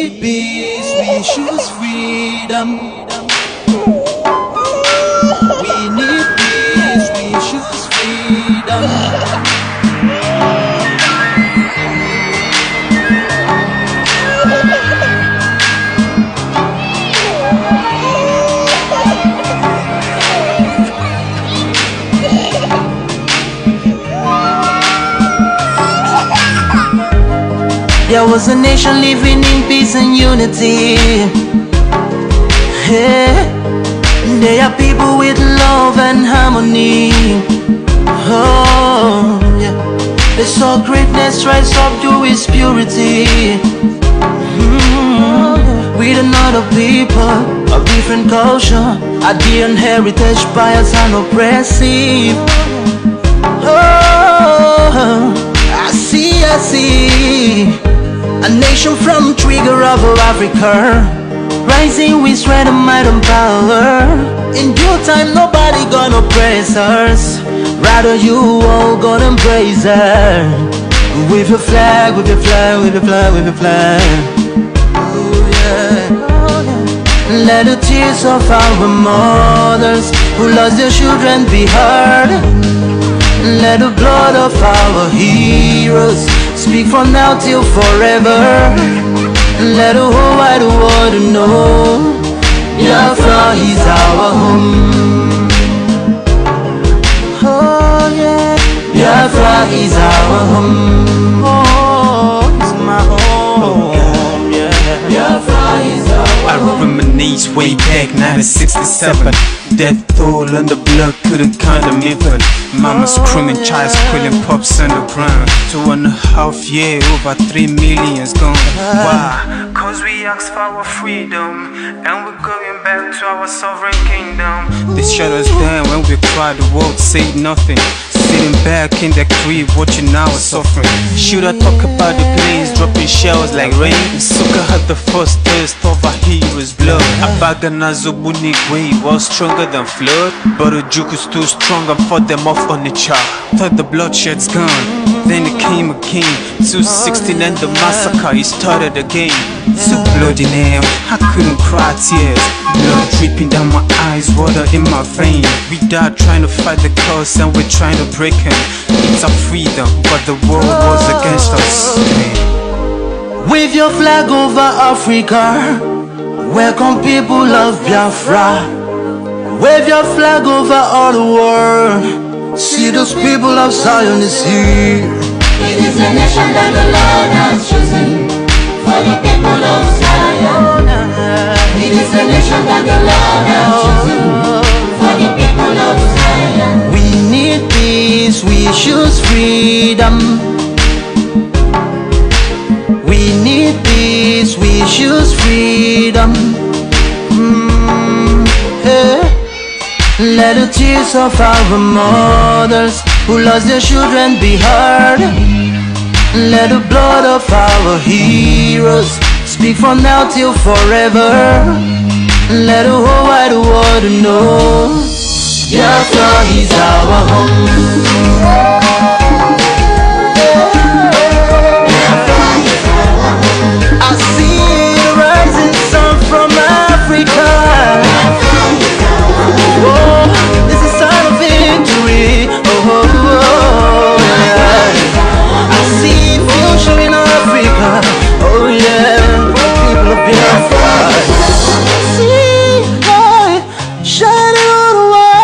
need peace, we choose freedom. We need peace, we choose freedom. There was a nation living in peace and unity. Yeah. They are people with love and harmony. Oh, yeah. They saw greatness rise up to its purity. With another people of different culture, a different heritage, bias and oppressive. Oh, I see. A nation from trigger of Africa, rising with strength and might and power. In due time, nobody gonna praise us. Rather, you all gonna embrace her. With your flag, with your flag, with your flag, with your flag. Oh yeah. Let the tears of our mothers who lost their children be heard. Let the blood of our heroes speak from now till forever. Let the whole wide world know Biafra is our home. Oh yeah, Biafra is our home. Oh, it's my home. Yeah, Biafra is our home. I reminisce way back 1967. Death toll and the blood couldn't count them even. Mama screaming, child squealing, pops on the ground. 2.5 years, over 3 million's gone. Why? Cause we asked for our freedom, and we're going back to our sovereign kingdom. They shut us down when we cried, the world said nothing. Sitting back in the crib, watching our suffering. Should I talk about the planes dropping shells like rain? Suka had the first taste of a hero's blood. Abagana Zobunigwe was stronger than flood, but the juke is too strong and fought them off on the chart. Thought the bloodshed's gone, then it came again. 216 and the massacre, it started again. So bloody name, I couldn't cry tears. Blood dripping down my eyes, water in my vein. We died trying to fight the cause and we're trying to break him. It's our freedom, but the world was against us. Wave your flag over Africa. Welcome people of Biafra. Wave your flag over all the world. See those people of Zion is here. It is a nation that the Lord has chosen for the people of Zion. It is a nation that the Lord has chosen for the people of Zion. We need peace, we choose freedom. We need peace, we choose freedom. Hey. Let the tears of our mothers who lost their children be heard. Let the blood of our heroes speak from now till forever. Let the whole wide world know Biafra is our home. I see the rising sun from Africa. Oh, this is a sign of victory. Oh, yeah. I see future in Africa. Oh yeah, people of Biafra. See light shining on the world.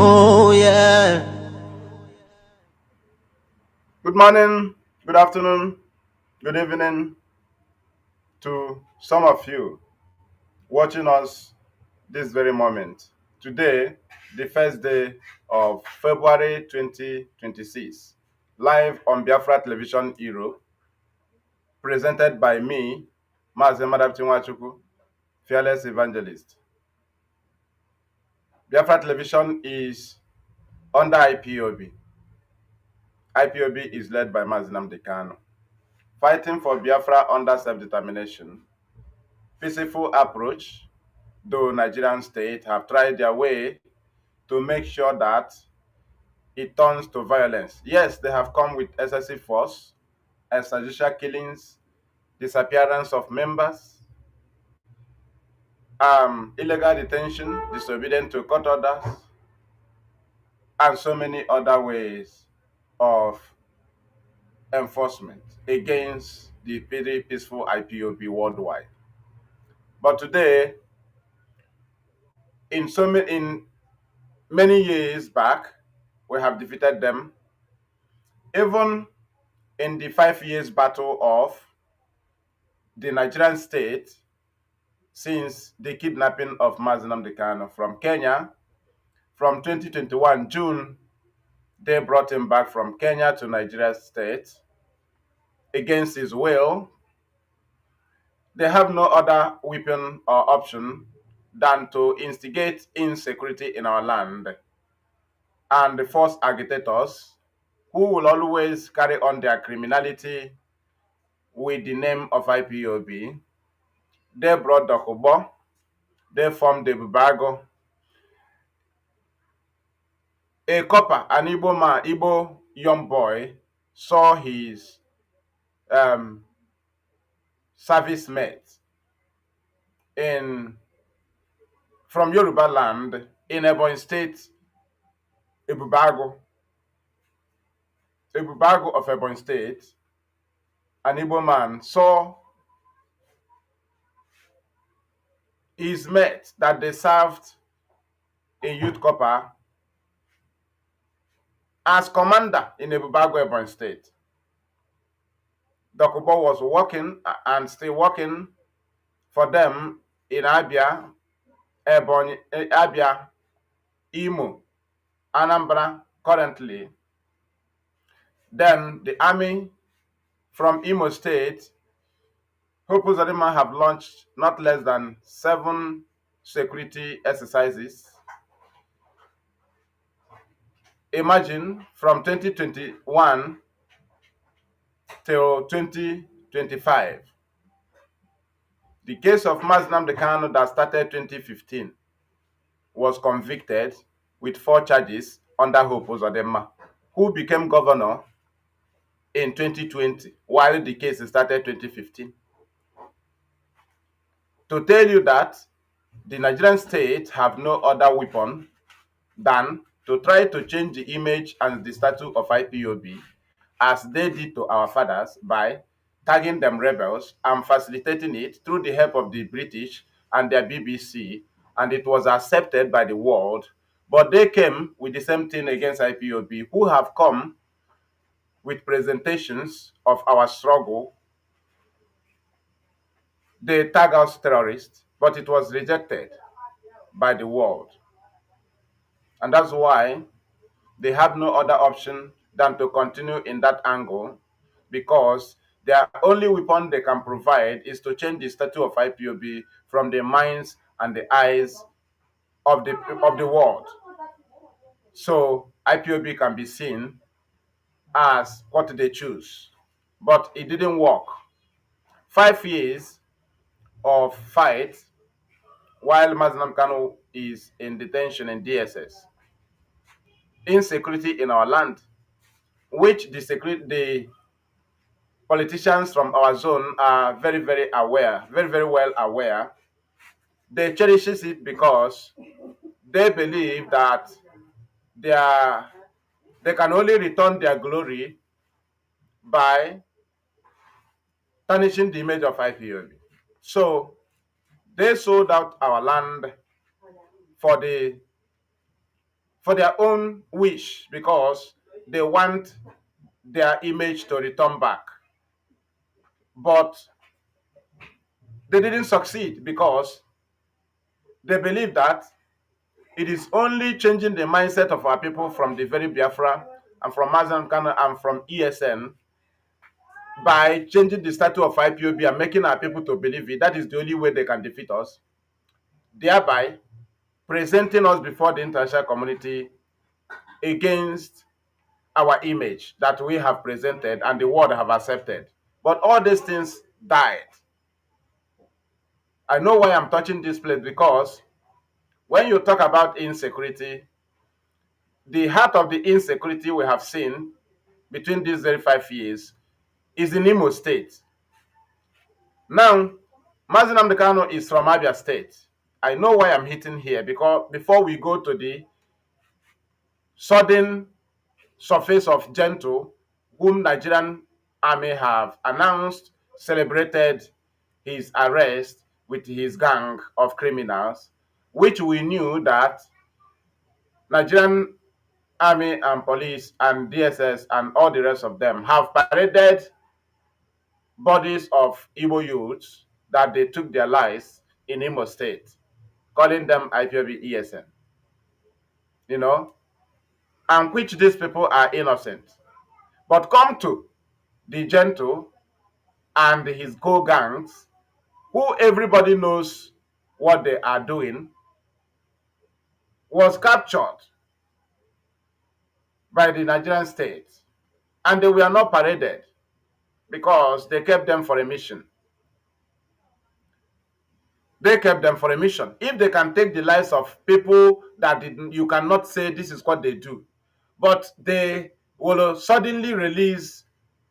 Oh yeah. Good morning, good afternoon, good evening to some of you watching us this very moment. Today, the first day of February 2026, live on Biafra Television Hero, presented by me, Mazi Madabtinwachuku, Fearless Evangelist. Biafra Television is under IPOB. IPOB is led by Mazi Nnamdi Kanu. Fighting for Biafra under self-determination, peaceful approach, though Nigerian state have tried their way to make sure that it turns to violence. Yes, they have come with excessive force, extrajudicial killings, disappearance of members, illegal detention, disobedience to court orders, and so many other ways of enforcement against the very peaceful IPOB worldwide. But today, in many years back, we have defeated them. Even in the 5 years battle of the Nigerian state since the kidnapping of Mazi Nnamdi Kanu from Kenya, from 2021 June, they brought him back from Kenya to Nigeria state against his will. They have no other weapon or option than to instigate insecurity in our land and force agitators who will always carry on their criminality with the name of IPOB. They brought the Kubo, they formed the Bubago. A copper, an Igbo man, Igbo young boy, saw his service mate from Yoruba land in Ebonyi State, Ebubago of Ebonyi State. An Igbo man saw his mate that they served in Youth Copper as commander in Ebubago, Ebonyi State. Dokubo was working and still working for them in Abia, Ebonyi, Abia, Imo, Anambra currently. Then the army from Imo State, Hope Uzodinma, have launched not less than 7 security exercises. Imagine from 2021 till 2025. The case of Mazi Nnamdi Kanu that started 2015 was convicted with 4 charges under Hope Uzodinma, who became governor in 2020 while the case started 2015. To tell you that the Nigerian state have no other weapon than to try to change the image and the status of IPOB as they did to our fathers by tagging them rebels and facilitating it through the help of the British and their BBC, and it was accepted by the world. But they came with the same thing against IPOB, who have come with presentations of our struggle. They tag us terrorists, but it was rejected by the world. And that's why they have no other option than to continue in that angle, because their only weapon they can provide is to change the status of IPOB from the minds and the eyes of the world. So IPOB can be seen as what they choose. But it didn't work. 5 years of fight while Mazi Nnamdi Kanu is in detention in DSS. Insecurity in our land, which the politicians from our zone are very, very aware, very, very well aware. They cherish it because they believe that they can only return their glory by tarnishing the image of IPOB. So they sold out our land for their own wish, because they want their image to return back. But they didn't succeed because they believe that it is only changing the mindset of our people from the very Biafra and from Mazi Nnamdi Kanu and from ESN by changing the status of IPOB and making our people to believe it. That is the only way they can defeat us, thereby presenting us before the international community against our image that we have presented and the world have accepted. But all these things died. I know why I'm touching this place, because when you talk about insecurity, the heart of the insecurity we have seen between these very 5 years is in Imo State. Now, Mazi Nnamdi Kanu is from Abia State. I know why I'm hitting here, because before we go to the sudden surface of Gentle, whom Nigerian army have announced, celebrated his arrest with his gang of criminals, which we knew that Nigerian army and police and DSS and all the rest of them have paraded bodies of Igbo youths that they took their lives in Imo State, calling them IPOB ESN, and which these people are innocent. But come to the Gentle and his go-gangs, who everybody knows what they are doing, was captured by the Nigerian state, and they were not paraded because they kept them for a mission. They kept them for a mission. If they can take the lives of people that you cannot say this is what they do, but they will suddenly release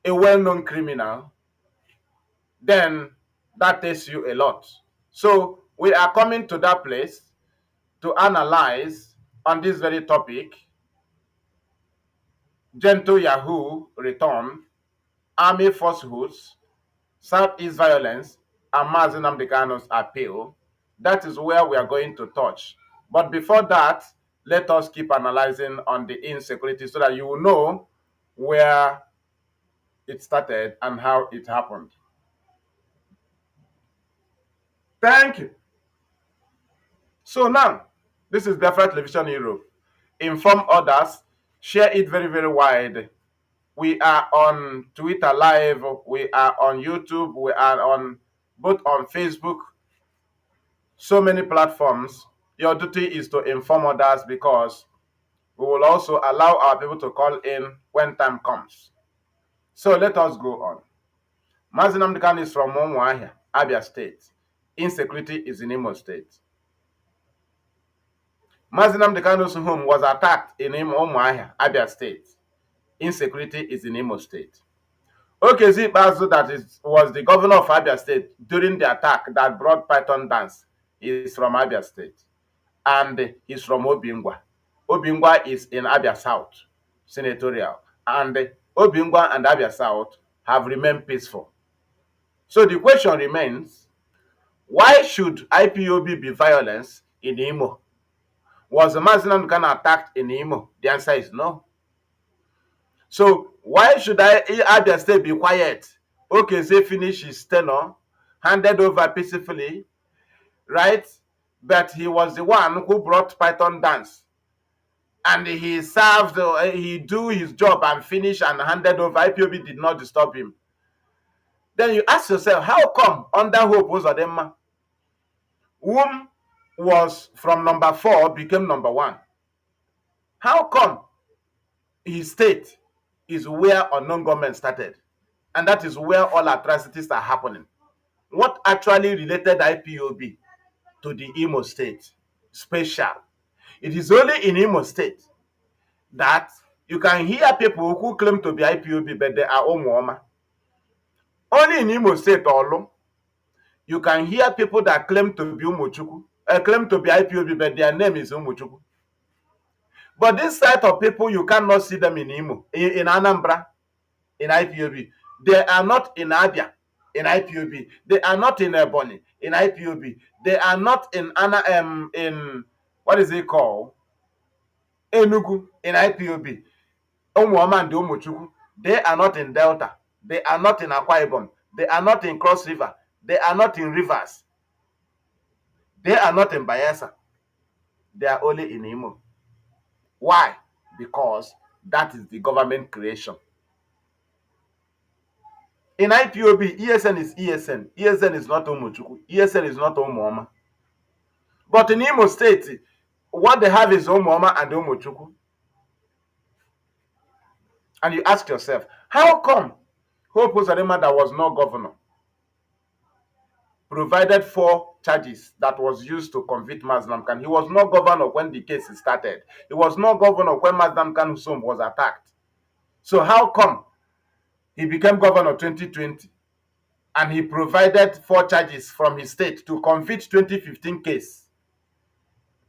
a well-known criminal, then that tells you a lot. So we are coming to that place to analyze on this very topic: Gentle Yahoo return, army falsehoods, Southeast violence, and Mazi Nnamdi Kanu's appeal. That is where we are going to touch. But before that, let us keep analyzing on the insecurity so that you will know where it started and how it happened. Thank you. So now, this is Biafra Television Europe. Inform others, share it very, very wide. We are on Twitter Live, we are on YouTube, we are on both on Facebook, so many platforms. Your duty is to inform others, because we will also allow our people to call in when time comes. So let us go on. Mazi Nnamdi Kanu is from Umuahia, Abia State. Insecurity is in Imo State. Mazi Nnamdi Kanu's home was attacked in Umuahia, Abia State. Insecurity is in Imo State. Okezi Bazu, was the governor of Abia State during the attack that brought Python dance, is from Abia State. And he's from Obingwa. Obingwa is in Abia South, senatorial. And Obingwa and Abia South have remained peaceful. So the question remains, why should IPOB be violence in Imo? Was the Mazi Nnamdi Kanu attacked in Imo? The answer is no. So why should Abia State be quiet? Okeze finished his tenure, handed over peacefully, right? But he was the one who brought Python dance. And he served, he do his job and finished and handed over. IPOB did not disturb him. Then you ask yourself, how come under Hope Uzodinma, whom was from number 4 became number 1? How come his state is where unknown government started? And that is where all atrocities are happening. What actually related IPOB to the Imo State? Special. It is only in Imo State that you can hear people who claim to be IPOB, but they are Umuoma. Only in Imo State, you can hear people that claim to be Umuchuku, claim to be IPOB, but their name is Umuchuku. But this side of people, you cannot see them in Imo, in Anambra, in IPOB. They are not in Abia, in IPOB. They are not in Ebonyi, in IPOB. They are not in in what is it called? Enugu, in IPOB. Umuoma and Umuchuku. They are not in Delta. They are not in Akwa Ibom. They are not in Cross River. They are not in Rivers. They are not in Bayelsa. They are only in Imo. Why? Because that is the government creation. In IPOB, ESN is ESN. ESN is not Umuchuku. ESN is not Umuoma. But in Imo State, what they have is Umuoma and Umuchuku. And you ask yourself, how come Hope Uzodinma, that was no governor, provided 4 charges that was used to convict Mazi Nnamdi Kanu? He was no governor when the case started. He was no governor when Mazi Nnamdi Kanu's home was attacked. So how come He became governor 2020, and he provided 4 charges from his state to convict 2015 case.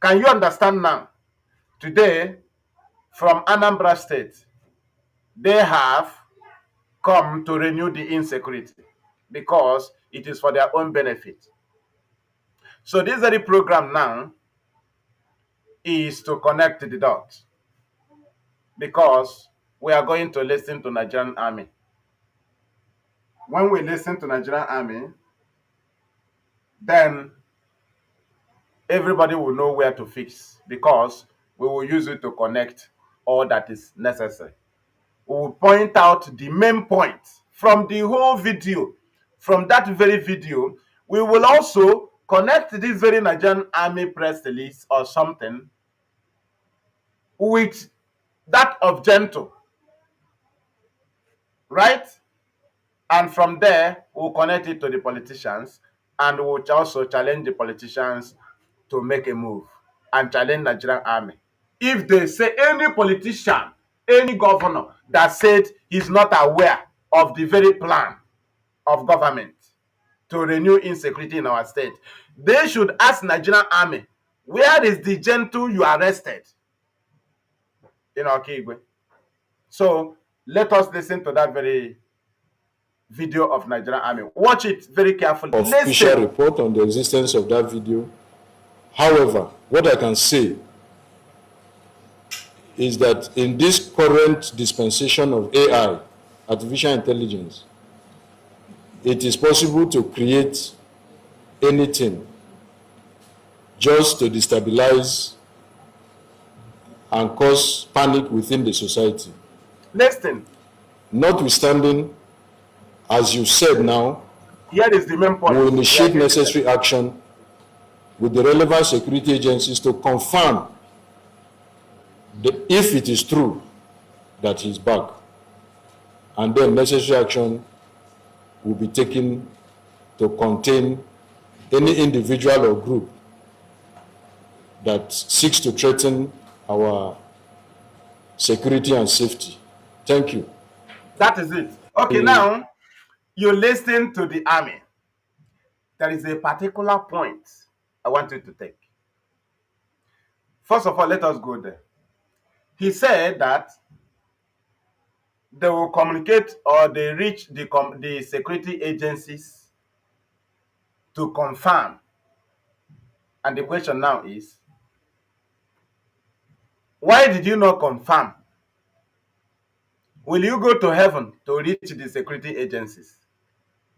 Can you understand now? Today, from Anambra State, they have come to renew the insecurity because it is for their own benefit. So this very program now is to connect the dots, because we are going to listen to Nigerian army. When we listen to Nigerian army, then everybody will know where to fix, because we will use it to connect all that is necessary. We will point out the main points from the whole video. From that very video, we will also connect this very Nigerian army press release or something with that of Gento, right? And from there, we'll connect it to the politicians, and we'll also challenge the politicians to make a move and challenge Nigerian army. If they say any politician, any governor that said he's not aware of the very plan of government to renew insecurity in our state, they should ask Nigerian army, where is the Gento you arrested in Okigwe? So let us listen to that very video of Nigerian army. Watch it very carefully. Official report on the existence of that video. However, what I can say is that in this current dispensation of AI, artificial intelligence, it is possible to create anything just to destabilize and cause panic within the society. Listen. Notwithstanding, as you said now, here is the main point. We will initiate necessary action with the relevant security agencies to confirm if it is true that he's back. And then necessary action will be taken to contain any individual or group that seeks to threaten our security and safety. Thank you. That is it. Okay, now you listen to the army. There is a particular point I want you to take. First of all, let us go there. He said that they will communicate, or they reach the security agencies to confirm. And the question now is, why did you not confirm? Will you go to heaven to reach the security agencies?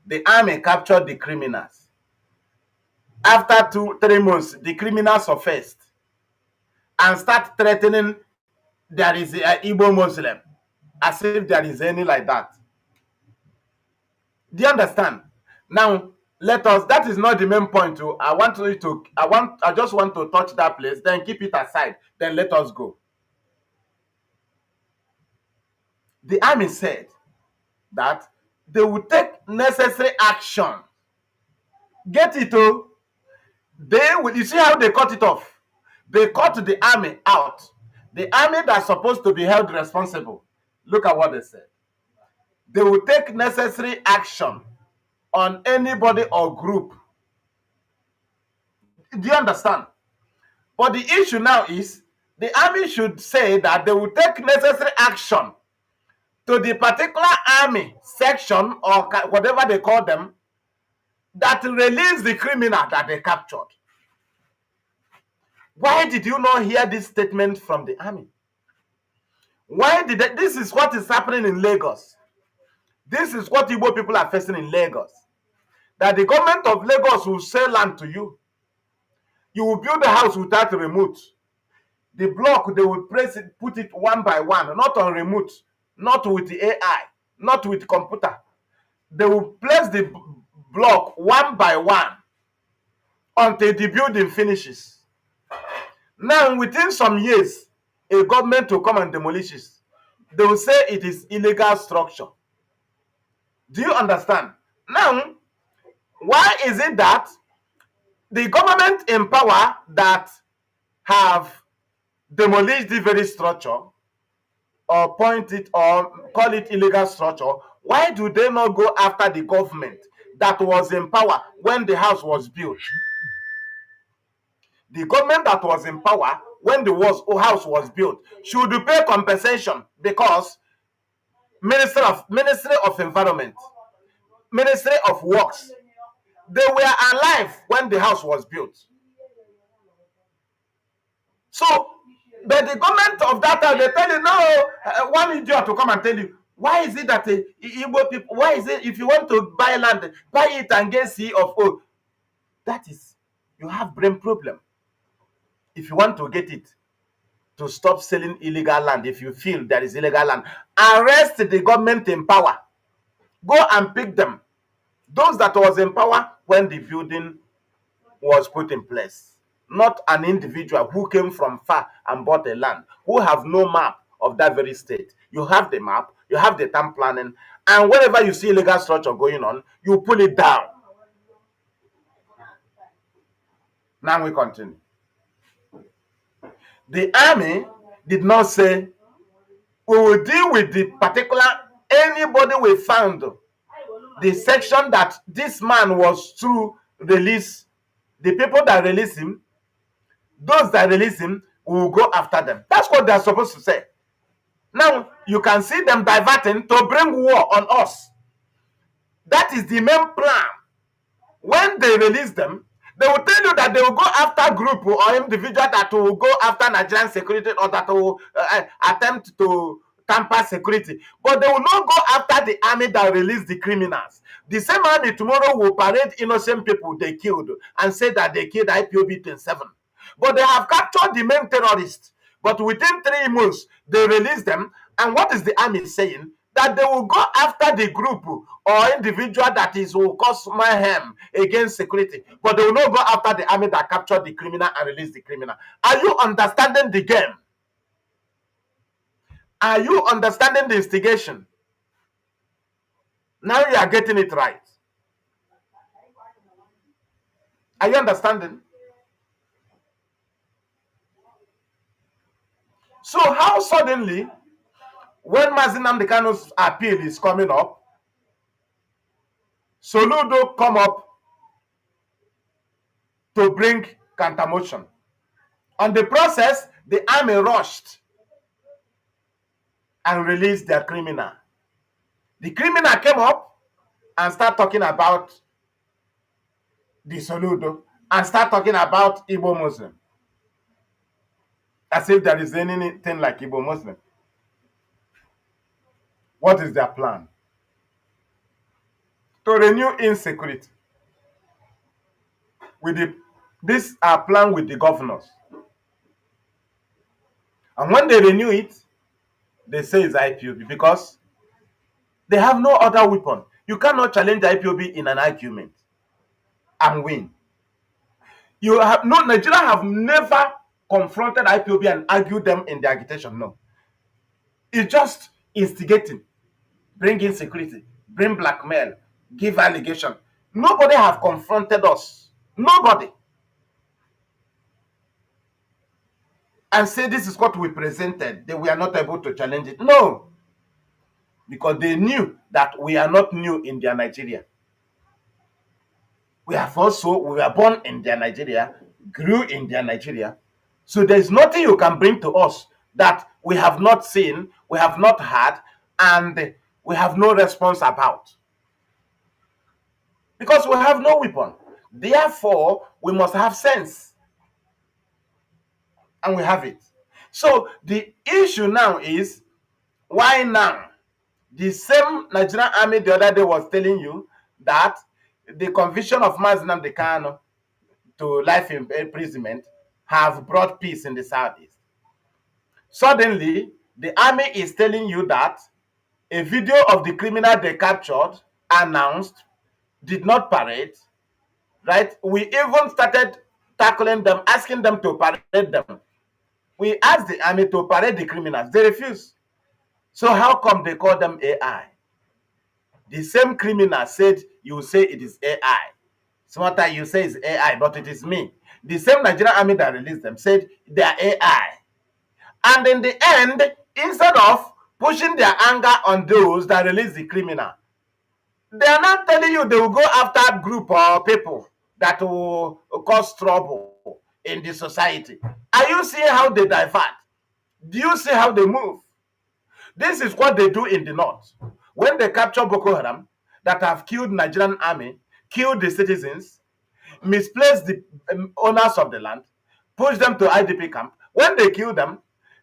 The army captured the criminals. After 2-3 months, the criminals surfaced and start threatening there is an Igbo Muslim, as if there is any like that. Do you understand? Now, let us, that is not the main point. I just want to touch that place, then keep it aside, then let us go. The army said that they will take necessary action. Get it, oh? They will, you see how they cut it off? They cut the army out. The army that's supposed to be held responsible. Look at what they said. They will take necessary action on anybody or group. Do you understand? But the issue now is, the army should say that they will take necessary action to the particular army section, or whatever they call them, that release the criminal that they captured. Why did you not hear this statement from the army? Why did they, this is what is happening in Lagos. This is what Igbo people are facing in Lagos. That the government of Lagos will sell land to you. You will build a house without a remote. The block, they will press it, put it one by one, not on remote, not with the AI, not with computer. They will place the block one by one until the building finishes. Now, within some years, a government will come and demolish it. They will say it is illegal structure. Do you understand? Now, why is it that the government in power that have demolished the very structure, or point it or call it illegal structure, Why do they not go after the government that was in power when the house was built? The government that was in power when the house was built should pay compensation, because Ministry of Environment, Ministry of Works, they were alive when the house was built. So, but the government of that time, they tell you, no, one idiot to come and tell you, why is it that Igbo people, why is it if you want to buy land, buy it and get CFO? That is, you have brain problem. If you want to get it, to stop selling illegal land, if you feel there is illegal land, arrest the government in power. Go and pick them. Those that was in power when the building was put in place. Not an individual who came from far and bought a land, who have no map of that very state. You have the map, you have the town planning, and whenever you see illegal structure going on, you pull it down. Now we continue. The army did not say, we will deal with the particular, anybody we found, the section that this man was to release, the people that release him, those that release him, we will go after them. That's what they're supposed to say. Now, you can see them diverting to bring war on us. That is the main plan. When they release them, they will tell you that they will go after group or individual that will go after Nigerian security, or that will attempt to tamper security. But they will not go after the army that released the criminals. The same army tomorrow will parade innocent people they killed and say that they killed IPOB 27. But they have captured the main terrorists. But within 3 months, they release them. And what is the army saying? That they will go after the group or individual that will cause mayhem against security. But they will not go after the army that captured the criminal and released the criminal. Are you understanding the game? Are you understanding the instigation? Now you are getting it right. Are you understanding? So how suddenly, when Mazi Nnamdi Kanu's appeal is coming up, Soludo come up to bring counter motion. On the process, the army rushed and released their criminal. The criminal came up and start talking about the Soludo and start talking about Igbo Muslim. As if there is anything like Igbo Muslim. What is their plan? To renew insecurity. This are plan with the governors. And when they renew it, they say it's IPOB because they have no other weapon. You cannot challenge IPOB in an argument and win. Nigeria have never confronted IPOB and argued them in the agitation. No. It's just instigating, bring insecurity, bring blackmail, give allegation. Nobody have confronted us. Nobody. And say this is what we presented. They were not able to challenge it. No. Because they knew that we are not new in their Nigeria. We were born in their Nigeria, grew in their Nigeria. So there's nothing you can bring to us that we have not seen, we have not had, and we have no response about. Because we have no weapon. Therefore, we must have sense. And we have it. So the issue now is, why now? The same Nigerian army the other day was telling you that the conviction of Mazi Nnamdi Kanu to life imprisonment have brought peace in the southeast. Suddenly, the army is telling you that a video of the criminal they captured, announced, did not parade, right? We even started tackling them, asking them to parade them. We asked the army to parade the criminals. They refused. So how come they call them AI? The same criminal said, you say it is AI. Smarter, you say it's AI, but it is me. The same Nigerian army that released them said they are AI. And in the end, instead of pushing their anger on those that release the criminal. They are not telling you they will go after group or people that will cause trouble in the society. Are you seeing how they divert? Do you see how they move? This is what they do in the north. When they capture Boko Haram, that have killed Nigerian army, killed the citizens, misplaced the owners of the land, push them to IDP camp. When they kill them,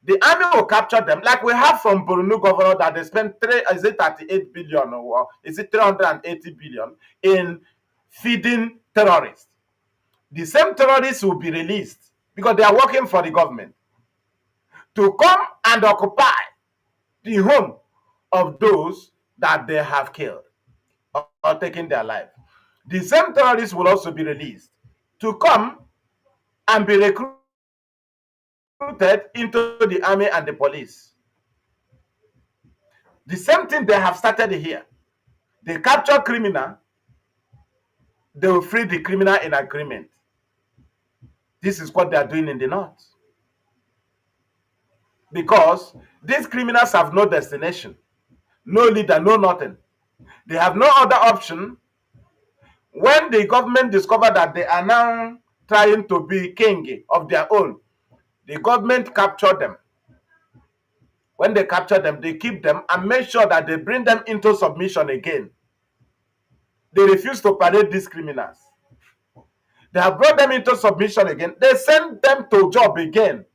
the army will capture them, like we have from Borno governor that they spent 38 billion or is it 380 billion in feeding terrorists. The same terrorists will be released because they are working for the government to come and occupy the home of those that they have killed or taken their life. The same terrorists will also be released to come and be recruited into the army and the police. The same thing they have started here. They capture criminal, they will free the criminal in agreement. This is what they are doing in the north. Because these criminals have no destination, no leader, no nothing. They have no other option. When the government discover that they are now trying to be king of their own, the government capture them. When they capture them, they keep them and make sure that they bring them into submission again. They refuse to parade these criminals. They have brought them into submission again. They send them to job again.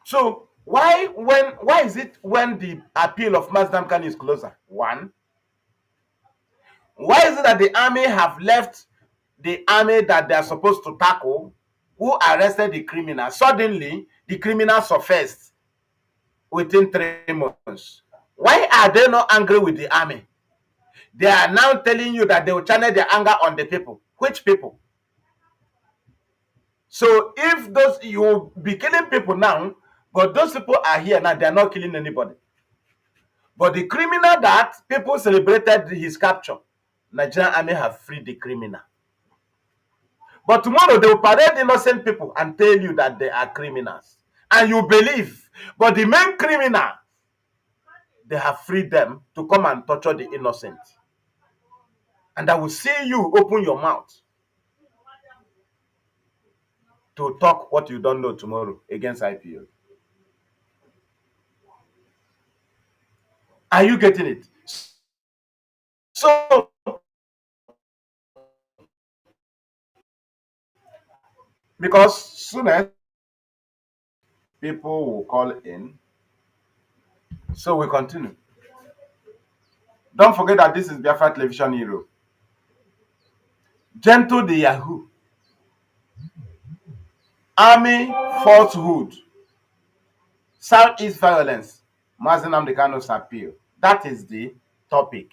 So why is it when the appeal of Mazi Kanu is closer? One, why is it that the army have left the army that they are supposed to tackle, who arrested the criminal? Suddenly, the criminals surfaced within 3 months. Why are they not angry with the army? They are now telling you that they will channel their anger on the people. Which people? So if those, you will be killing people now, but those people are here now, they are not killing anybody. But the criminal that people celebrated his capture, Nigerian army have freed the criminal. But tomorrow they will parade innocent people and tell you that they are criminals. And you believe. But the main criminal, they have freed them to come and torture the innocent. And I will see you open your mouth to talk what you don't know tomorrow against IPO. Are you getting it? So, because sooner people will call in, so we continue. Don't forget that this is Biafra Television Hero. Gentle the Yahoo. Army falsehood. Southeast violence. Mazi Nnamdi appeal. That is the topic.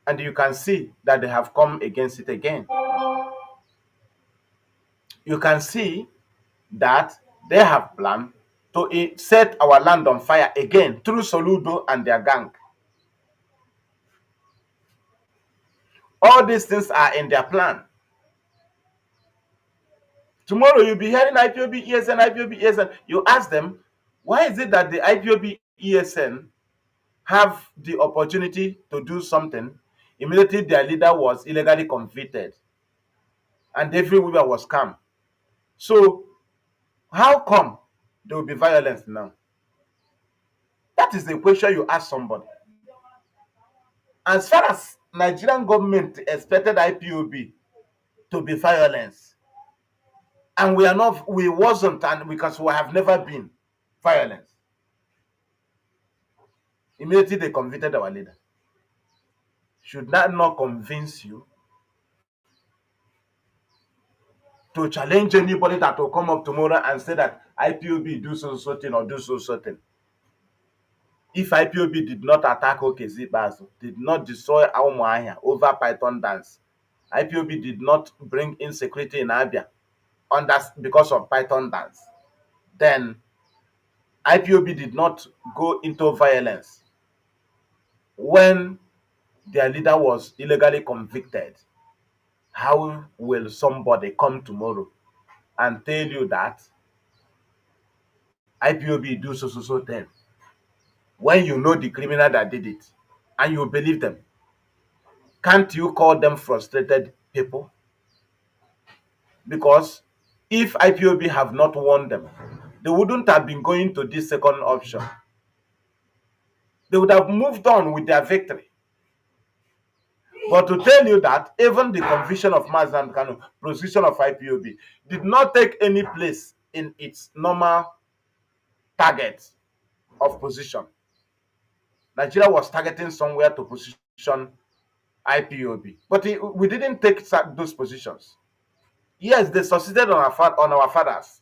And you can see that they have come against it again. You can see that they have planned to set our land on fire again through Soludo and their gang. All these things are in their plan. Tomorrow you'll be hearing IPOB, ESN, IPOB, ESN. You ask them, why is it that the IPOB, ESN have the opportunity to do something? Immediately their leader was illegally convicted and everywhere was calm. So how come there will be violence now? That is the question you ask somebody. As far as Nigerian government expected IPOB to be violence, and we wasn't, and because we have never been violence. Immediately they convicted our leader. Should that not convince you to challenge anybody that will come up tomorrow and say that IPOB do so certain or do so certain? If IPOB did not attack Okezibazu, did not destroy Aumuahia over Python dance, IPOB did not bring insecurity in Abia because of Python dance, then IPOB did not go into violence when their leader was illegally convicted. How will somebody come tomorrow and tell you that IPOB do so thing, when you know the criminal that did it and you believe them, can't you call them frustrated people? Because if IPOB have not warned them, they wouldn't have been going to this second option. They would have moved on with their victory. But to tell you that even the conviction of Mazi and Kanu, prosecution of IPOB, did not take any place in its normal target of position. Nigeria was targeting somewhere to position IPOB, but we didn't take those positions. Yes, they succeeded on our fathers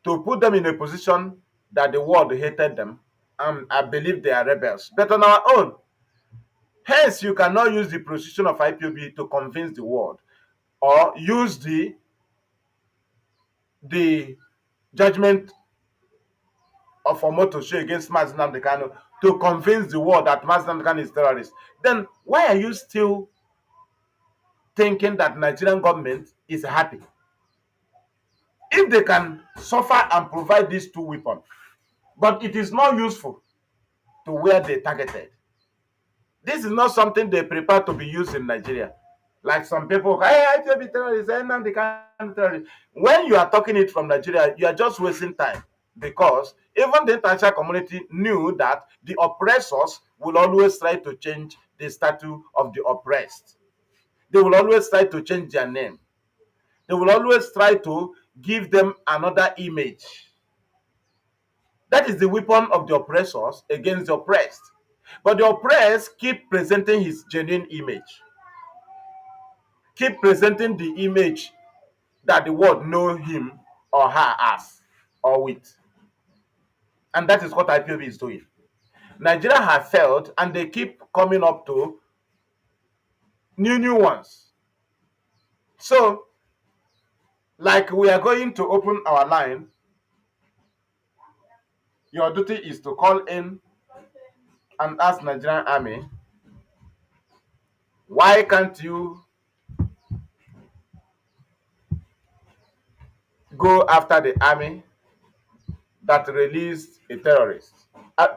to put them in a position that the world hated them, and I believe they are rebels. But on our own, hence you cannot use the prosecution of IPOB to convince the world, or use the judgment of Omotosho against Mazi Nnamdi Kanu to convince the world that Mazi Nnamdi Kanu is terrorist. Then why are you still thinking that Nigerian government is happy? If they can suffer and provide these two weapons, but it is not useful to where they targeted. This is not something they prepare to be used in Nigeria. Like some people, hey, I feel be terrorist, they can't terrorist. When you are talking it from Nigeria, you are just wasting time, because even the international community knew that the oppressors will always try to change the status of the oppressed. They will always try to change their name. They will always try to give them another image. That is the weapon of the oppressors against the oppressed. But the oppressed keep presenting his genuine image. Keep presenting the image that the world know him or her as or with. And that is what IPOB is doing. Nigeria has failed, and they keep coming up to new ones. So, like, we are going to open our line. Your duty is to call in and ask Nigerian Army, why can't you go after the army that released a terrorist?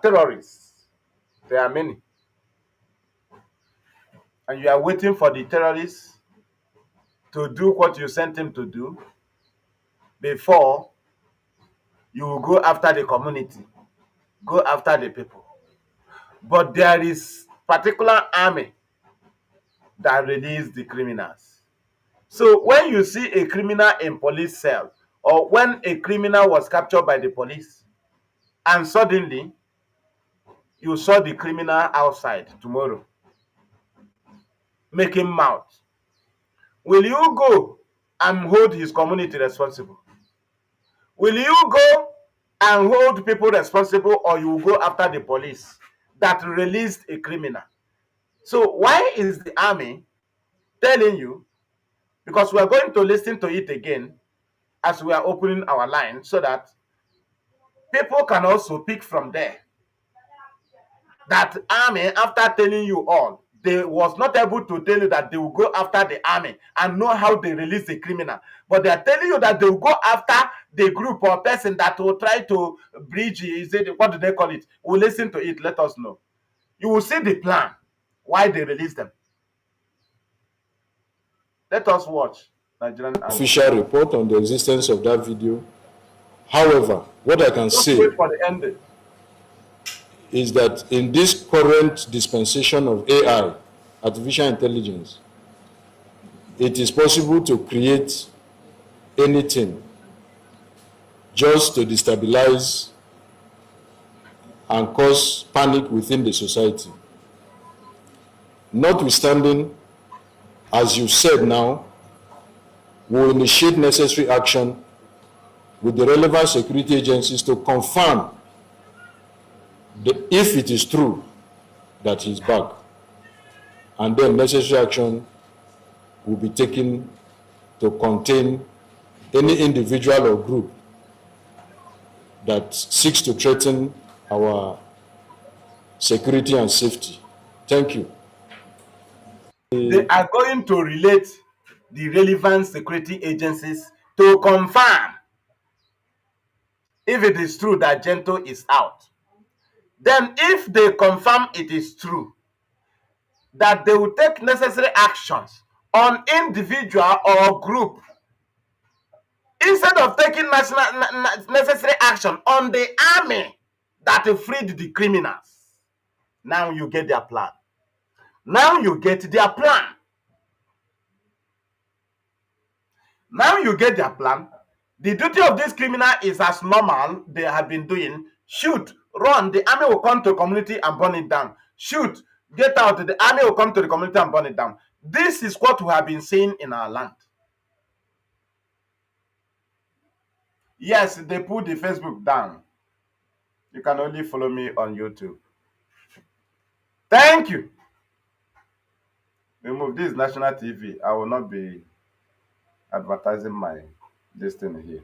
Terrorists, there are many. And you are waiting for the terrorists to do what you sent him to do before you will go after the community, go after the people. But there is particular army that released the criminals. So when you see a criminal in police cell, or when a criminal was captured by the police, and suddenly you saw the criminal outside tomorrow making mouth, will you go and hold his community responsible? Will you go and hold people responsible, or you will go after the police that released a criminal? So why is the army telling you? Because we are going to listen to it again as we are opening our line, so that people can also pick from there. That army, after telling you all, they was not able to tell you that they will go after the army and know how they release the criminal. But they are telling you that they will go after the group or person that will try to bridge, is it, what do they call it? We'll listen to it, let us know. You will see the plan, why they release them. Let us watch Nigerian official report on the existence of that video. However, what I can say wait for the ending. Is that in this current dispensation of AI, artificial intelligence, it is possible to create anything just to destabilize and cause panic within the society. Notwithstanding, as you said now, we will initiate necessary action with the relevant security agencies to confirm if it is true that he's back, and then necessary action will be taken to contain any individual or group that seeks to threaten our security and safety. Thank you. They are going to relate the relevant security agencies to confirm if it is true that Gento is out. Then if they confirm it is true, that they will take necessary actions on individual or group, instead of taking necessary action on the army that freed the criminals. Now you get their plan. Now you get their plan. Now you get their plan. The duty of this criminal is as normal they have been doing. Shoot, run, the army will come to the community and burn it down. Shoot, get out, the army will come to the community and burn it down. This is what we have been seeing in our land. Yes, they put the Facebook down. You can only follow me on YouTube. Thank you. Remove this national TV. I will not be advertising my this thing here.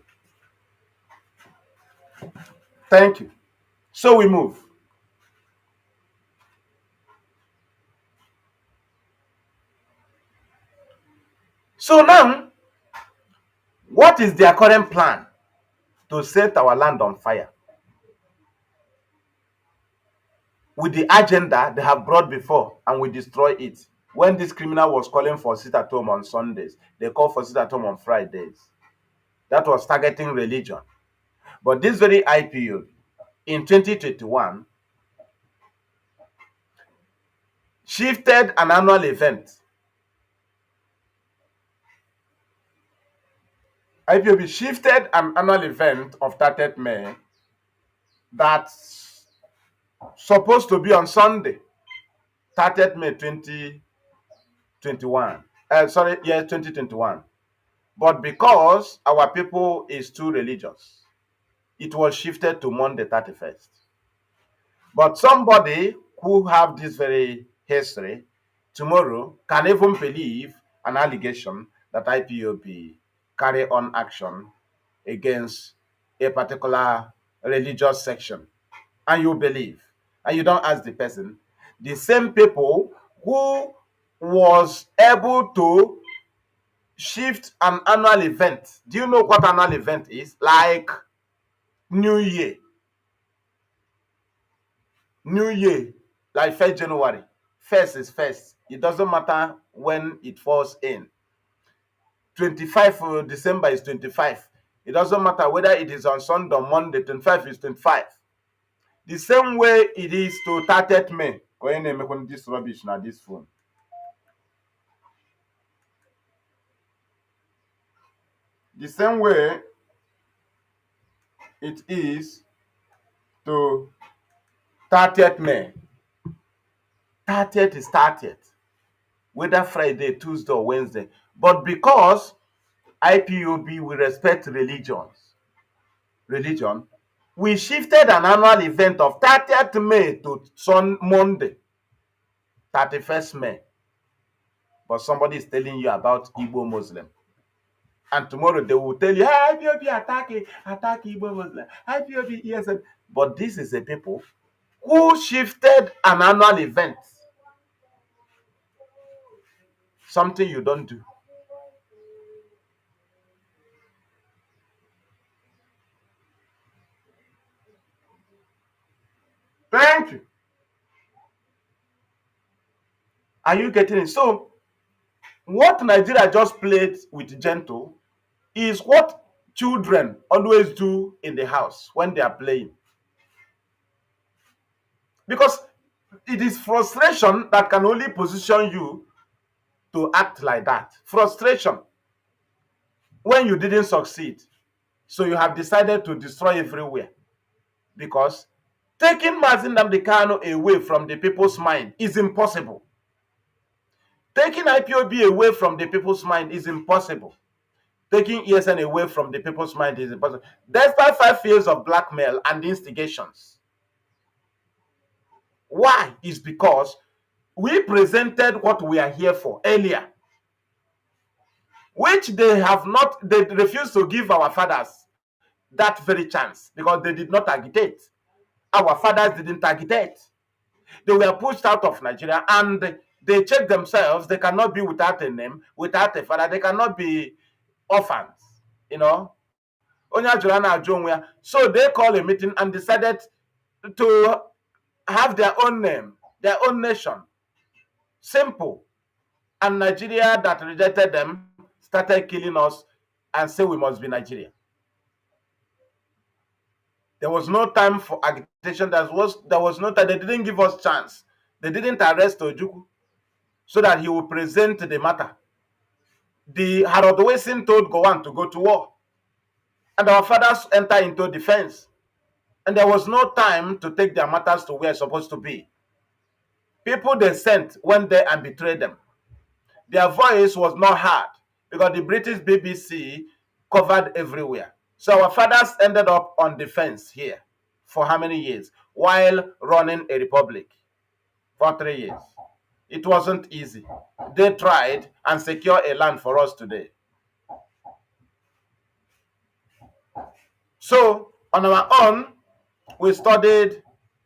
Thank you. So we move. So now, what is their current plan to set our land on fire? With the agenda they have brought before, and we destroy it. When this criminal was calling for sit at home on Sundays, they called for sit at home on Fridays. That was targeting religion. But this very IPO in 2021 shifted an annual event. IPOB shifted an annual event of 30th May that's supposed to be on Sunday, 30th May 2021. 2021. But because our people is too religious, it was shifted to Monday 31st. But somebody who have this very history tomorrow can even believe an allegation that IPOB carry on action against a particular religious section. And you believe, and you don't ask the person. The same people who was able to shift an annual event. Do you know what annual event is? Like New Year. New Year, like 1st January. First is first. It doesn't matter when it falls in. 25 December is 25. It doesn't matter whether it is on Sunday or Monday. 25 is 25. The same way it is to 30th May. Go ahead and make this rubbish now, this phone. The same way it is to 30th May. 30th is 30th. Whether Friday, Tuesday, or Wednesday. But because IPOB will respect religion, we shifted an annual event of 30th May to Monday, 31st May. But somebody is telling you about Igbo Muslim. And tomorrow they will tell you, hey, IPOB attack Igbo Muslim. IPOB, yes. But this is a people who shifted an annual event. Something you don't do. Thank you. Are you getting it? So, what Nigeria just played with Gento is what children always do in the house when they are playing. Because it is frustration that can only position you to act like that. Frustration when you didn't succeed. So you have decided to destroy everywhere. Because taking Mazi Nnamdi Kanu away from the people's mind is impossible. Taking IPOB away from the people's mind is impossible. Taking ESN away from the people's mind is impossible. Despite 5 years of blackmail and instigations. Why? Is because we presented what we are here for earlier, which they have not, they refused to give our fathers that very chance because they did not agitate. Our fathers didn't agitate. They were pushed out of Nigeria and they checked themselves. They cannot be without a name, without a father. They cannot be orphans you know. So they called a meeting and decided to have their own name, their own nation. Simple. And Nigeria that rejected them started killing us and say we must be Nigeria. There was no time for agitation. There was no time. They didn't give us chance. They didn't arrest Ojukwu so that he would present the matter. The Harold Wilson told Gowon to go to war. And our fathers enter into defense. And there was no time to take their matters to where it's supposed to be. People they sent went there and betrayed them. Their voice was not heard because the British BBC covered everywhere. So our fathers ended up on defense here for how many years? While running a republic for 3 years. It wasn't easy. They tried and secured a land for us today. So on our own, we studied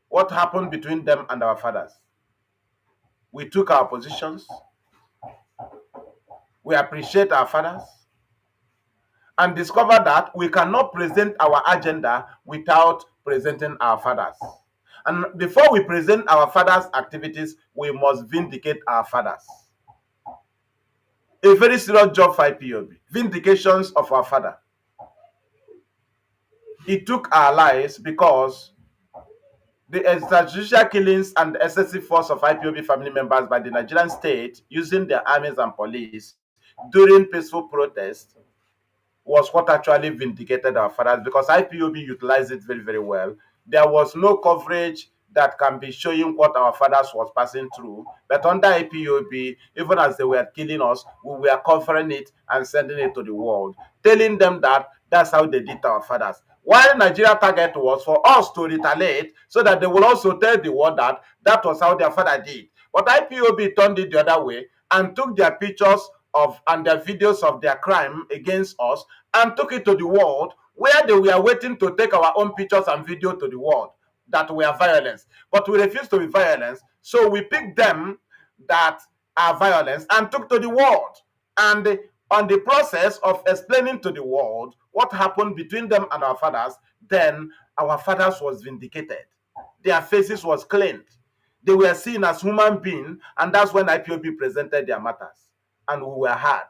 what happened between them and our fathers. We took our positions. We appreciate our fathers and discover that we cannot present our agenda without presenting our fathers. And before we present our fathers' activities, we must vindicate our fathers. A very serious job for IPOB. Vindications of our father. It took our lives because the extrajudicial killings and the excessive force of IPOB family members by the Nigerian state using their armies and police during peaceful protests was what actually vindicated our fathers, because IPOB utilized it very, very well. There was no coverage that can be showing what our fathers was passing through. But under IPOB, even as they were killing us, we were covering it and sending it to the world, telling them that that's how they did our fathers. While Nigeria target was for us to retaliate so that they will also tell the world that that was how their father did. But IPOB turned it the other way and took their pictures of and their videos of their crime against us and took it to the world, where they were waiting to take our own pictures and video to the world that we are violence. But we refused to be violence, so we picked them that are violence and took to the world. And on the process of explaining to the world what happened between them and our fathers, then our fathers was vindicated. Their faces was cleaned. They were seen as human beings, and that's when IPOB presented their matters. And we were heard.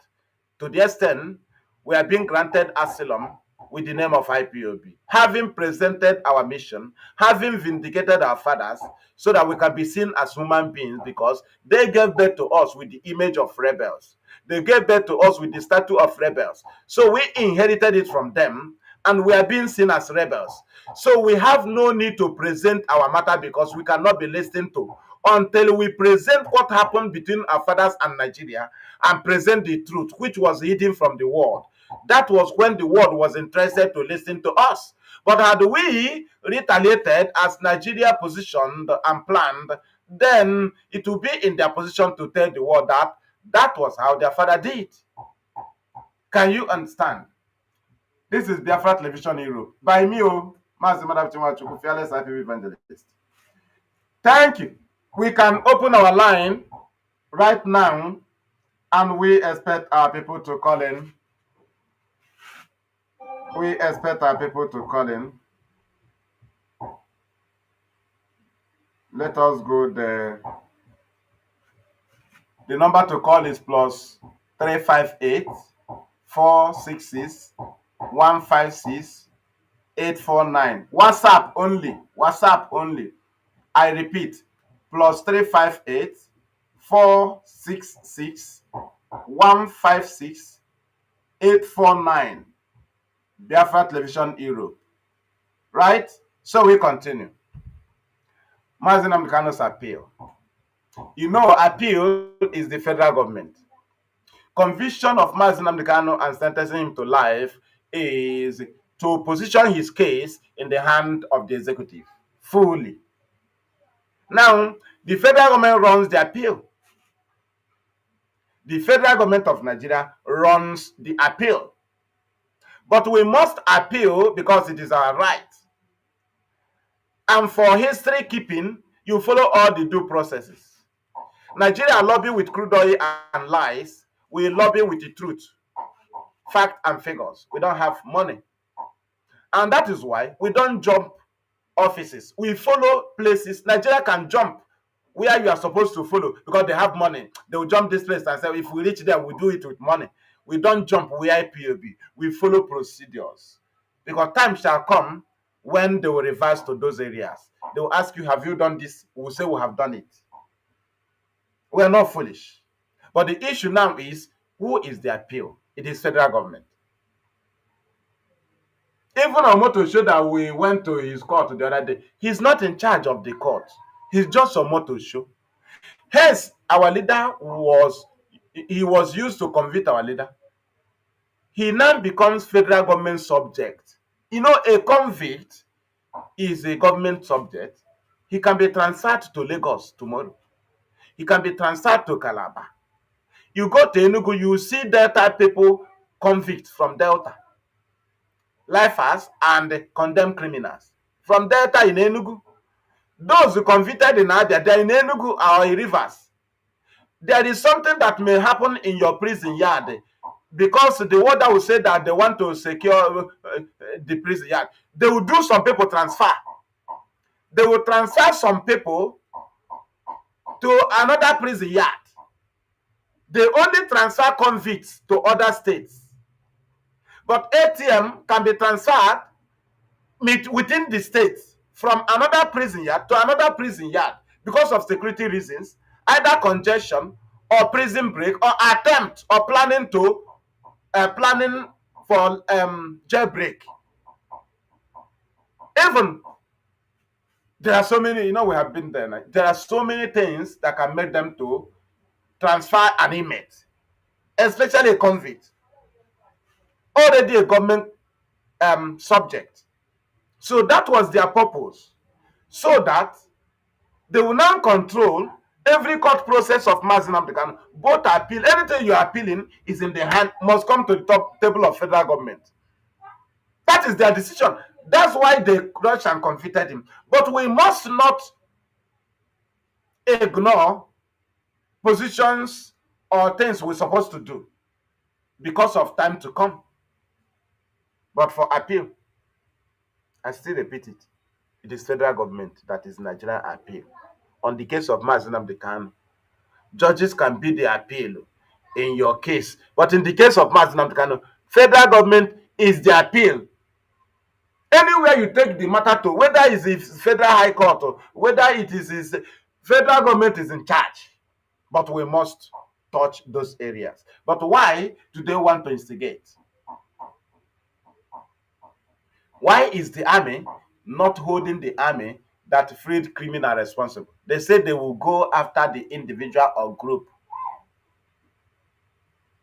To the extent we are being granted asylum with the name of IPOB, having presented our mission, having vindicated our fathers, so that we can be seen as human beings, because they gave birth to us with the image of rebels. They gave birth to us with the statue of rebels. So we inherited it from them, and we are being seen as rebels. So we have no need to present our matter, because we cannot be listened to until we present what happened between our fathers and Nigeria and present the truth, which was hidden from the world. That was when the world was interested to listen to us. But had we retaliated as Nigeria positioned and planned, then it will be in their position to tell the world that that was how their father did. Can you understand? This is Biafra Television Europe. By me, Mazi Madam fearless IPB evangelist. Thank you. We can open our line right now, and we expect our people to call in. We expect our people to call in. Let us go there. The number to call is plus 358 466 156 849. WhatsApp only. WhatsApp only. I repeat, plus 358 466 156 849. Biafra Television Europe. Right? So we continue. Mazi Nnamdi Kanu's appeal. You know, appeal is the federal government. Conviction of Mazi Nnamdi Kanu and sentencing him to life is to position his case in the hand of the executive fully. Now, the federal government runs the appeal. The federal government of Nigeria runs the appeal. But we must appeal because it is our right. And for history keeping, you follow all the due processes. Nigeria lobby with crude oil and lies. We lobby with the truth. fact and figures. We don't have money. And that is why we don't jump offices. We follow places. Nigeria can jump where you are supposed to follow because they have money. They will jump this place and say, if we reach there, we do it with money. We don't jump where IPOB. We follow procedures. Because time shall come when they will reverse to those areas. They will ask you, have you done this? We will say we have done it. We are not foolish. But the issue now is, who is the appeal? It is federal government. Even Omoto showed that we went to his court the other day. He's not in charge of the court. He's just Omoto show. Hence, our leader was used to convict our leader. He now becomes federal government subject. You know, a convict is a government subject. He can be transferred to Lagos tomorrow. He can be transferred to Calabar. You go to Enugu, you see Delta people convict from Delta. Lifers and condemned criminals. From Delta in Enugu. Those who convicted in Abia, they're in Enugu or in Rivers. There is something that may happen in your prison yard because the warder will say that they want to secure the prison yard. They will do some people transfer. They will transfer some people to another prison yard. They only transfer convicts to other states. But ATM can be transferred within the state from another prison yard to another prison yard because of security reasons, either congestion or prison break or attempt or planning for jailbreak. Even there are so many, we have been there. There are so many things that can make them to transfer an inmate, especially a convict, already a government subject. So that was their purpose, so that they will now control every court process of Mazi Nnamdi Kanu. Both appeal, anything you are appealing is in the hand, must come to the top table of federal government. That is their decision. That's why they crushed and convicted him. But we must not ignore positions or things we're supposed to do because of time to come. But for appeal, I still repeat it, it is federal government that is Nigerian appeal. On the case of Mazi Nnamdi Kanu, judges can be the appeal in your case. But in the case of Mazi Nnamdi Kanu, federal government is the appeal. Anywhere you take the matter to, whether it is federal high court or whether it is federal government is in charge. But we must touch those areas. But why do they want to instigate? Why is the army not holding the army that freed criminal responsible? They say they will go after the individual or group.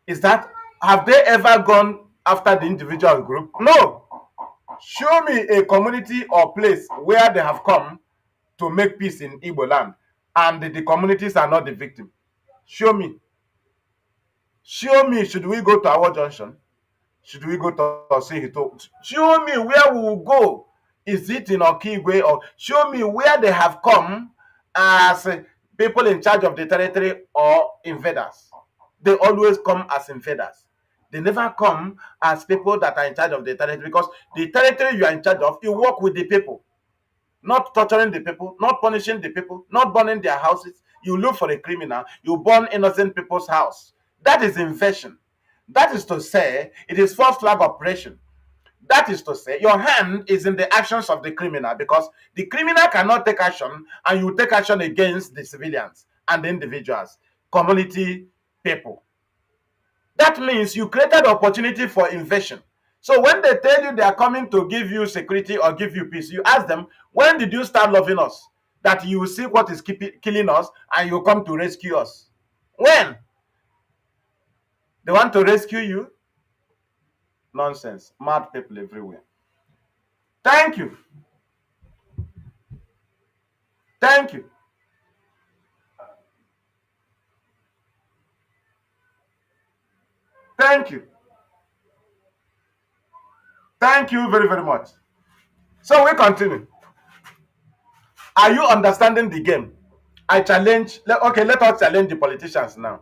Have they ever gone after the individual group? No. Show me a community or place where they have come to make peace in Igbo land and the communities are not the victim. Show me. Show me. Should we go to our junction? Should we go to Osihito? Show me where we will go. Is it in Okigwe? Or show me where they have come as people in charge of the territory or invaders. They always come as invaders. They never come as people that are in charge of the territory, because the territory you are in charge of, you work with the people. Not torturing the people, not punishing the people, not burning their houses. You look for a criminal, you burn innocent people's house. That is invasion. That is to say, it is false flag operation. That is to say, your hand is in the actions of the criminal, because the criminal cannot take action and you take action against the civilians and the individuals, community people. That means you created opportunity for invasion. So when they tell you they are coming to give you security or give you peace, you ask them, when did you start loving us? That you will see what is killing us and you come to rescue us. When? They want to rescue you? Nonsense. Mad people everywhere. Thank you. Thank you. Thank you. Thank you very, very much. So we continue. Are you understanding the game? I challenge. Okay, let us challenge the politicians now.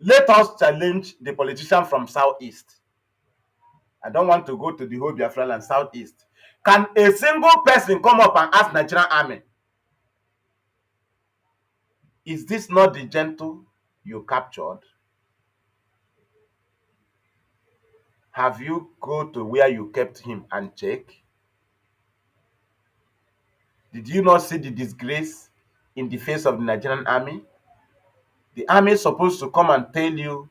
Let us challenge the politician from Southeast. I don't want to go to the whole Biafra land, Southeast. Can a single person come up and ask Nigerian army, is this not the gentle you captured? Have you go to where you kept him and check? Did you not see the disgrace in the face of the Nigerian army? The army is supposed to come and tell you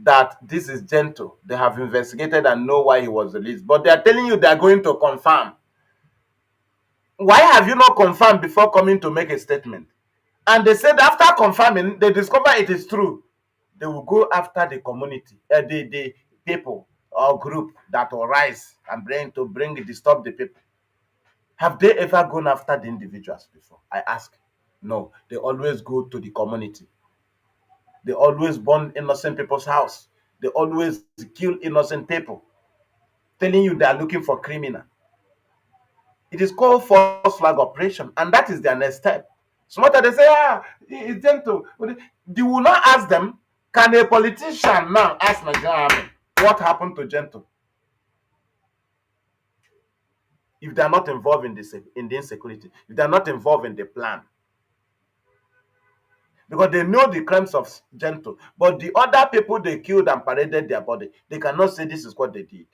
that this is gentle. They have investigated and know why he was released. But they are telling you they are going to confirm. Why have you not confirmed before coming to make a statement? And they said after confirming, they discover it is true. They will go after the community, the people or group that will rise and disturb the people. Have they ever gone after the individuals before? I ask. No, they always go to the community. They always burn innocent people's house. They always kill innocent people, telling you they are looking for criminal. It is called false flag operation, and that is their next step. Smarter, they say, it's gentle. They will not ask them, can a politician now ask Nigerian army what happened to gentle? If they are not involved in the insecurity, if they are not involved in the plan. Because they know the crimes of gentle, but the other people they killed and paraded their body, they cannot say this is what they did.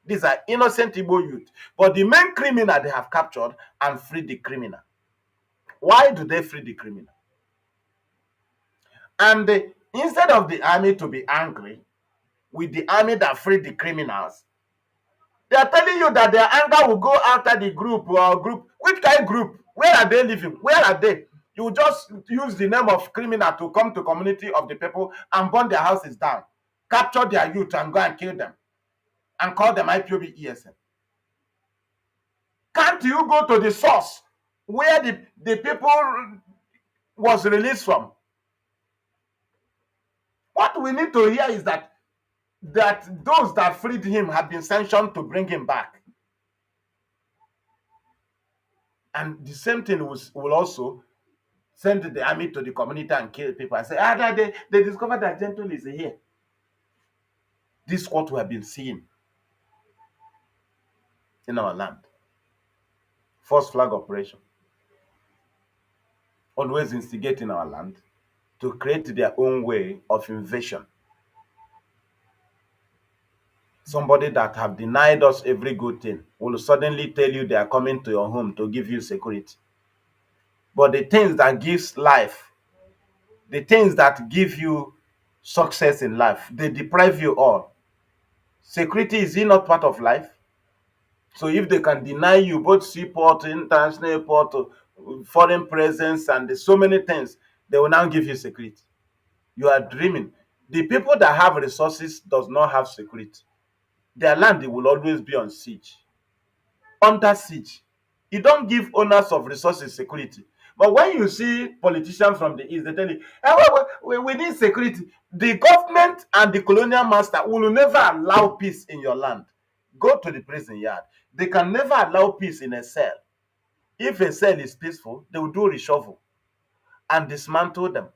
These are innocent Igbo youth, but the main criminal they have captured and freed the criminal. Why do they free the criminal? And instead of the army to be angry with the army that freed the criminals, they are telling you that their anger will go after the group or group. Which kind of group? Where are they living? Where are they? You just use the name of criminal to come to community of the people and burn their houses down, capture their youth and go and kill them, and call them IPOB ESN. Can't you go to the source where the people was released from? What we need to hear is that those that freed him have been sanctioned to bring him back. And the same thing will also send the army to the community and kill people and say, they discovered that gentle is here. This is what we have been seeing in our land. False flag operation. Always instigating our land to create their own way of invasion. Somebody that have denied us every good thing will suddenly tell you they are coming to your home to give you security. But the things that gives life, the things that give you success in life, they deprive you all. Security, is it not part of life? So if they can deny you both seaport, international airport, foreign presence, and so many things, they will now give you security. You are dreaming. The people that have resources does not have security. Their land will always be on siege, under siege. You don't give owners of resources security. But when you see politicians from the east, they tell you, we need security. The government and the colonial master will never allow peace in your land. Go to the prison yard. They can never allow peace in a cell. If a cell is peaceful, they will do reshuffle and dismantle them.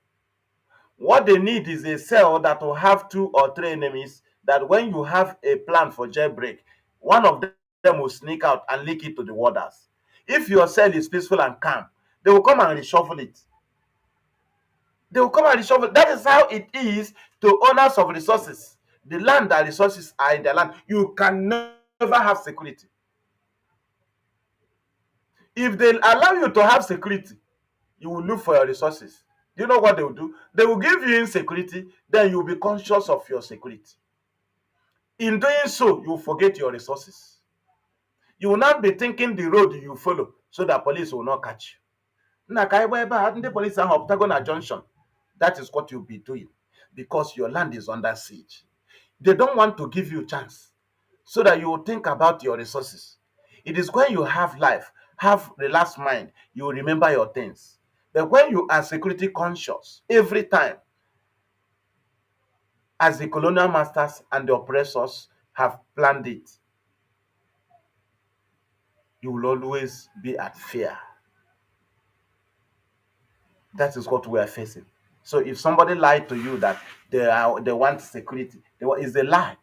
What they need is a cell that will have 2 or 3 enemies, that when you have a plan for jailbreak, one of them will sneak out and leak it to the warders. If your cell is peaceful and calm, they will come and reshuffle it. They will come and reshuffle. That is how it is to owners of resources. The land and resources are in their land. You can never have security. If they allow you to have security, you will look for your resources. Do you know what they will do? They will give you insecurity, then you will be conscious of your security. In doing so, you will forget your resources. You will not be thinking the road you follow so that police will not catch you. The police are Octagon junction. That is what you'll be doing because your land is under siege. They don't want to give you a chance so that you will think about your resources. It is when you have life, have relaxed mind, you will remember your things. But when you are security conscious, every time, as the colonial masters and the oppressors have planned it, you will always be at fear. That is what we are facing. So if somebody lied to you that they want security, it's a lie.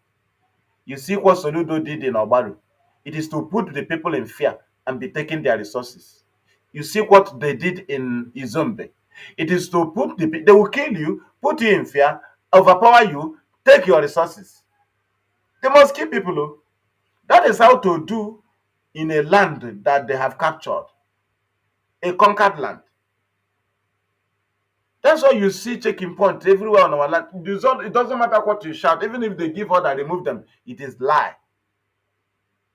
You see what Soludo did in Obaru. It is to put the people in fear and be taking their resources. You see what they did in Izombe. It is to put they will kill you, put you in fear, overpower you, take your resources. They must kill people. Oh. That is how to do in a land that they have captured, a conquered land. That's why you see checking points everywhere on our land. It doesn't matter what you shout, even if they give order, remove them, it is lie.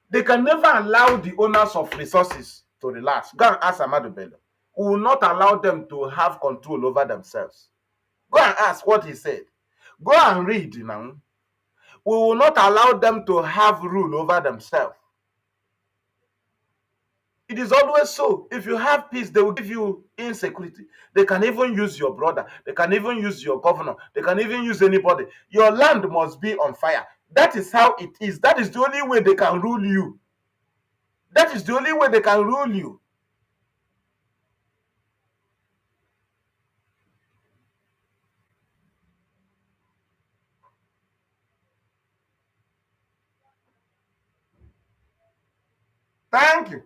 They can never allow the owners of resources to relax. Go and ask Amadu Bello. We will not allow them to have control over themselves. Go and ask what he said. Go and read now. We will not allow them to have rule over themselves. It is always so. If you have peace, they will give you insecurity. They can even use your brother. They can even use your governor. They can even use anybody. Your land must be on fire. That is how it is. That is the only way they can rule you. That is the only way they can rule you. Thank you.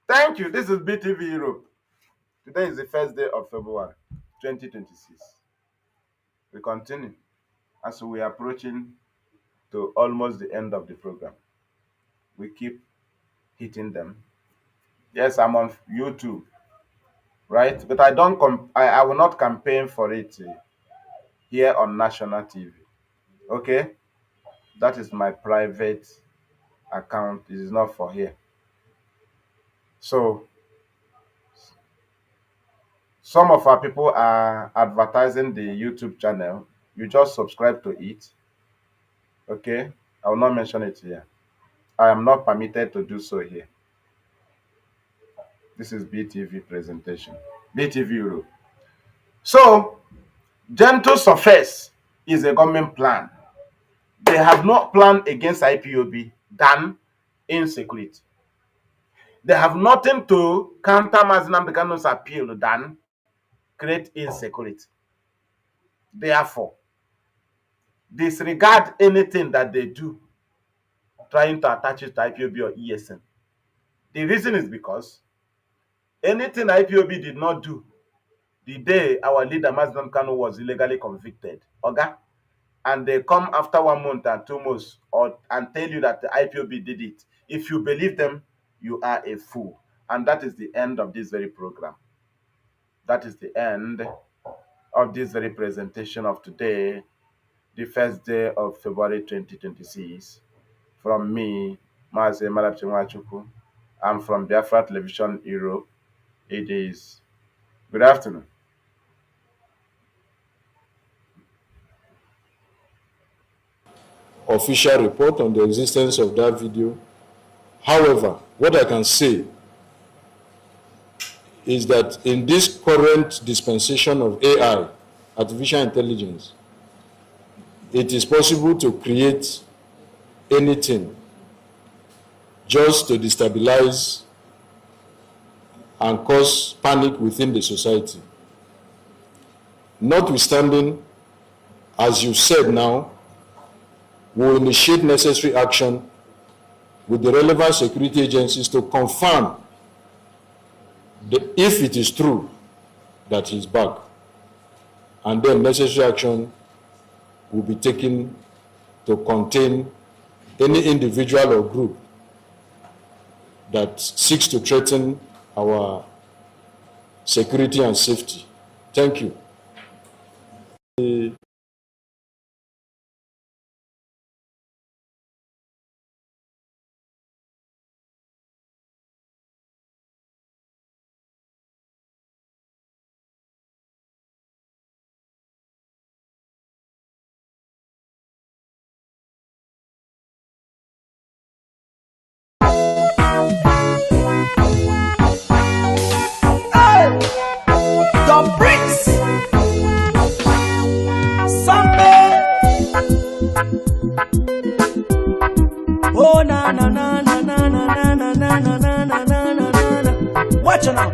Thank you. This is BTV Europe. Today is the first day of February 2026. We continue as we are approaching to almost the end of the program. We keep hitting them. Yes, I'm on YouTube, right? But I don't. I will not campaign for it here on national TV. Okay, that is my private account. It is not for here. So some of our people are advertising the YouTube channel. You just subscribe to it. Okay, I will not mention it here. I am not permitted to do so here. This is BTV presentation. BTV Europe. So, gentle surface is a government plan. They have not planned against IPOB than insecurity. They have nothing to counter Mazi Nnamdi Kanu's appeal than create insecurity. Therefore, disregard anything that they do trying to attach it to IPOB or ESN. The reason is because anything IPOB did not do the day our leader Mazi Nnamdi Kanu was illegally convicted, okay? And they come after 1 month and 2 months and tell you that the IPOB did it. If you believe them, you are a fool. And that is the end of this very program. That is the end of this very presentation of today, the first day of February 2026. From me, Mazi Malapchimwachuku. I'm from Biafra Television Europe. It is good afternoon. Official report on the existence of that video. However, what I can say is that in this current dispensation of AI, artificial intelligence, it is possible to create anything just to destabilize and cause panic within the society. Notwithstanding, as you said now, we will initiate necessary action with the relevant security agencies to confirm if it is true that he's back. And then necessary action will be taken to contain any individual or group that seeks to threaten our security and safety. Thank you. The bricks. now.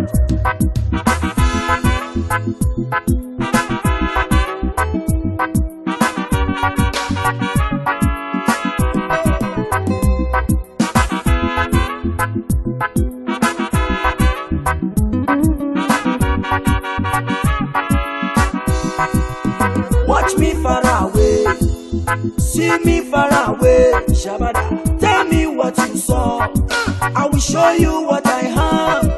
Watch me far away, see me far away. Shabada, tell me what you saw. I will show you what I have,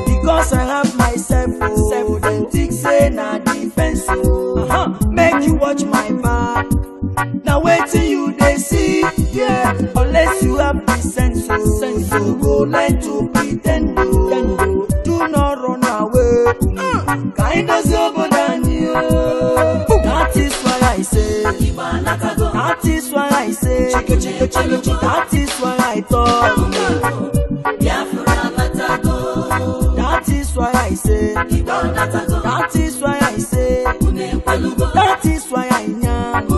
because I have myself. Oh, then think say na defense. Oh, make you watch my back. Now wait till you they see, yeah. Unless you have the sense, so go learn to pretend. Oh, do not run away. Kind of sober than you. That is why I say, that is why I say, that is why I talk. That is why I say, that is why I say, that is why I am.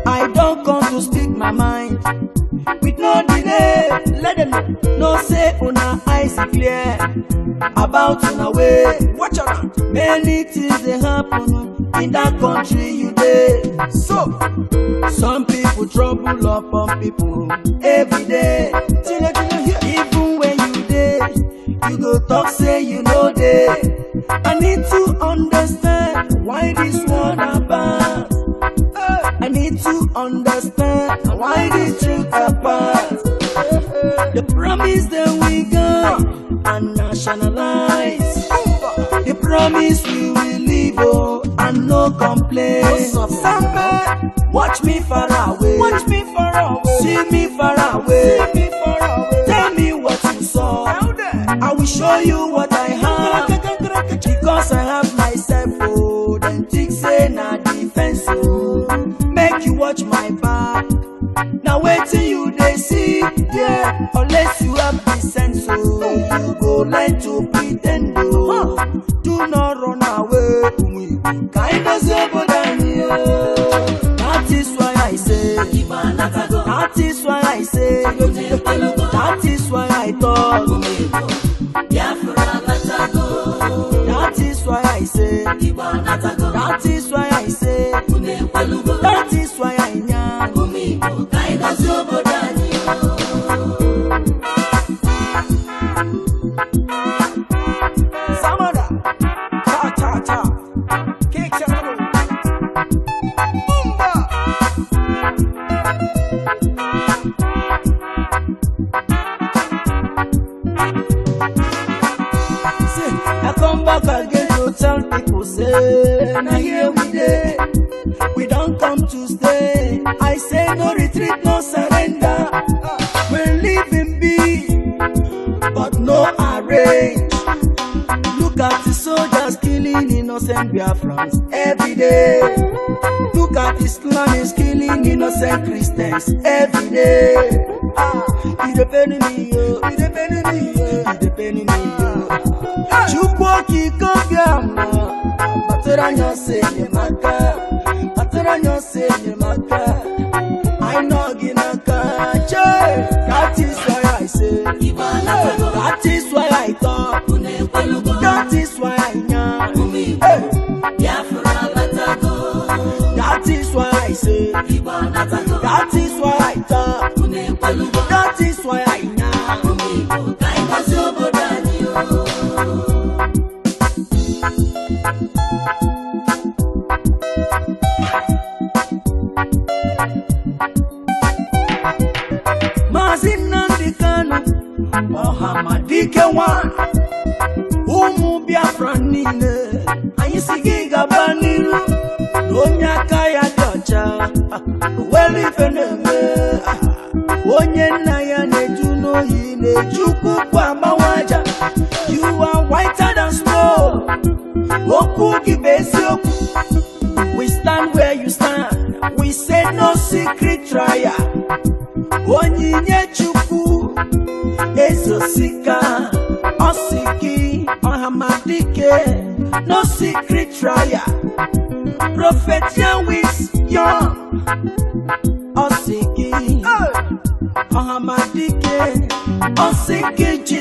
I don't come to speak my mind with no delay. Let them know say una eyes clear about una way. Watch out, many things they happen in that country you dey. So some people trouble upon people every day. Even when you dey, you go talk say you know dey. I need to understand why this one about. I need to understand why the truth apart. The promise that we got and nationalize. The promise we will live and no complaints. Watch me far away. Watch me far away. See me far away. See me far away. Tell me what you saw. I will show you what I have, because I have myself. Oh, then think say na defense. Oh, make you watch my back. Now wait till you they see, yeah. Unless you have the sense, oh, you go learn to pretend. Oh, do not run away. Kind of sober than you. That is why I say, that is why I say, that is why I talk. That is why I say, that is why I say, that is why I am. Samada, cha cha cha, kick chakaro, boomba. I come back again to tell people say, now here we dey, we don't come to stay. I say no retreat, no surrender. We're living big, but no arrange. Look at the soldiers killing innocent Biafrans every day. Look at Islamists killing innocent Christians every day. It's depending me, yo. It's depending me, yo. It's depending me, yo. Chukwoki kogyama, baturanyo senye maka, baturanyo senye maka. I know ginaka, che. That is why I say, that is why I talk, that is why I know. That is why I say, that is why I talk, that is why I know. Mazi Nnamdi Kanu, Mohammadike one, Umu Biafra nile, Ayisigi Gabaniru, Donya Kaya Docha, Weli Feneme, Onye Naya Netuno Yine, Chuku Kwama Waja, you are whiter than snow, Okugi Ezosika, Osiki, Ohamadike, no secret trial. Prophet Yahweh, young, Osiki, Ohamadike, Osiki.